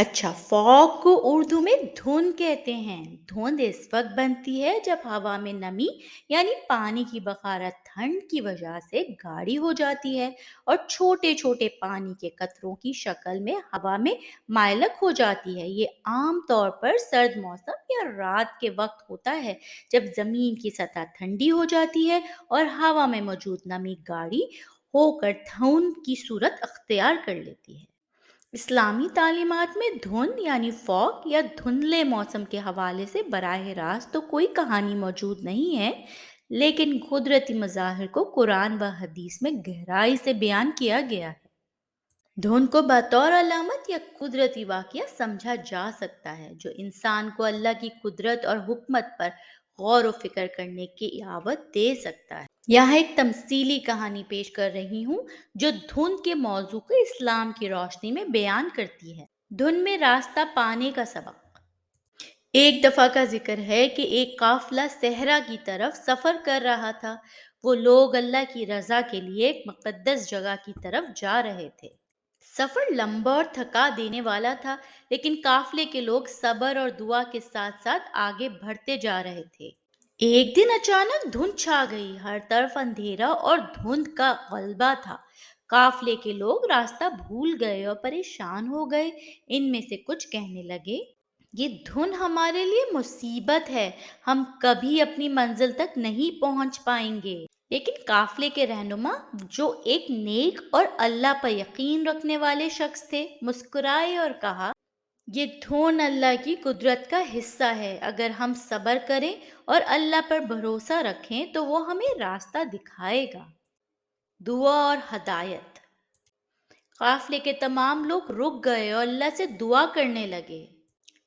अच्छा, फॉग को उर्दू में धुंध कहते हैं। धुंध इस वक्त बनती है जब हवा में नमी यानी पानी की बखारत ठंड की वजह से गाढ़ी हो जाती है और छोटे छोटे पानी के कतरों की शक्ल में हवा में मायलक हो जाती है। ये आम तौर पर सर्द मौसम या रात के वक्त होता है, जब जमीन की सतह ठंडी हो जाती है और हवा में मौजूद नमी गाढ़ी होकर धुंध की सूरत अख्तियार कर लेती है। इस्लामी तालीमात में धुंध यानी फॉग या धुंधले मौसम के हवाले से बराह रास्त तो कोई कहानी मौजूद नहीं है, लेकिन कुदरती मज़ाहिर को कुरान व हदीस में गहराई से बयान किया गया है। धुंध को बतौर अलामत या कुदरती वाक़या समझा जा सकता है, जो इंसान को अल्लाह की कुदरत और हुकमत पर गौर व फिक्र करने की यावत दे सकता है। यहाँ एक तमसीली कहानी पेश कर रही हूँ, जो धुंध के मौजू को इस्लाम की रोशनी में बयान करती है। धुंध में रास्ता पाने का सबक। एक दफा का जिक्र है कि एक काफिला सहरा की तरफ सफर कर रहा था। वो लोग अल्लाह की रजा के लिए एक मुकद्दस जगह की तरफ जा रहे थे। सफर लंबा और थका देने वाला था, लेकिन काफिले के लोग सब्र और दुआ के साथ साथ आगे बढ़ते जा रहे थे। एक दिन अचानक धुंध छा गई। हर तरफ अंधेरा और धुंध का गलबा था। काफिले के लोग रास्ता भूल गए और परेशान हो गए। इनमें से कुछ कहने लगे, ये धुन हमारे लिए मुसीबत है, हम कभी अपनी मंजिल तक नहीं पहुंच पाएंगे। लेकिन काफिले के रहनुमा, जो एक नेक और अल्लाह पर यकीन रखने वाले शख्स थे, मुस्कुराए और कहा, ये धुन अल्लाह की कुदरत का हिस्सा है। अगर हम सब्र करें और अल्लाह पर भरोसा रखें तो वो हमें रास्ता दिखाएगा। दुआ और हदायत। काफिले के तमाम लोग रुक गए और अल्लाह से दुआ करने लगे,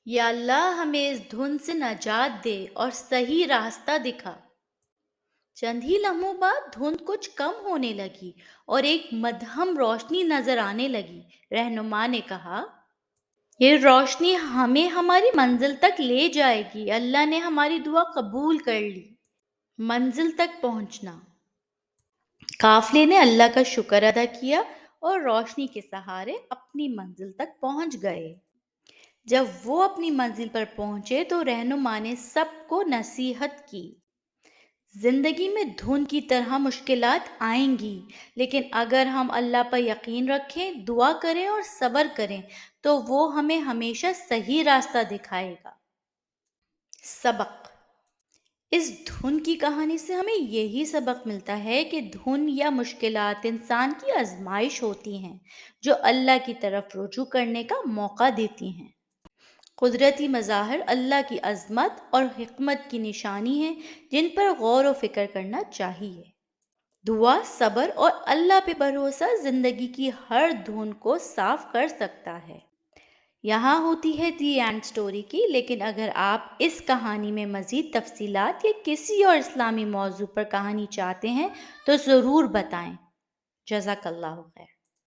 या अल्लाह हमें इस धुन से नजात दे और सही रास्ता दिखा। चंद ही लम्हों बाद धुंध कुछ कम होने लगी और एक मध्यम रोशनी नजर आने लगी। रहनुमा ने कहा, ये रोशनी हमें हमारी मंजिल तक ले जाएगी। अल्लाह ने हमारी दुआ कबूल कर ली। मंजिल तक पहुंचना। काफिले ने अल्लाह का शुक्र अदा किया और रोशनी के सहारे अपनी मंजिल तक पहुंच गए। जब वो अपनी मंजिल पर पहुंचे तो रहनुमा ने सबको नसीहत की, जिंदगी में धुंध की तरह मुश्किलात आएंगी, लेकिन अगर हम अल्लाह पर यकीन रखें, दुआ करें और सब्र करें तो वो हमें हमेशा सही रास्ता दिखाएगा। सबक। इस धुन की कहानी से हमें यही सबक मिलता है कि धुन या मुश्किलात इंसान की आजमाइश होती हैं, जो अल्लाह की तरफ रुजू करने का मौका देती हैं। कुदरती मज़ाहिर अल्लाह की अज़मत और हिकमत की निशानी है, जिन पर गौर व फिक्र करना चाहिए। दुआ, सब्र और अल्लाह पे भरोसा ज़िंदगी की हर धुन को साफ कर सकता है। यहाँ होती है दी एंड स्टोरी की, लेकिन अगर आप इस कहानी में मज़ीद तफसीलात या किसी और इस्लामी मौजू पर कहानी चाहते हैं तो ज़रूर बताएं। जज़ाकल्लाहु खैर।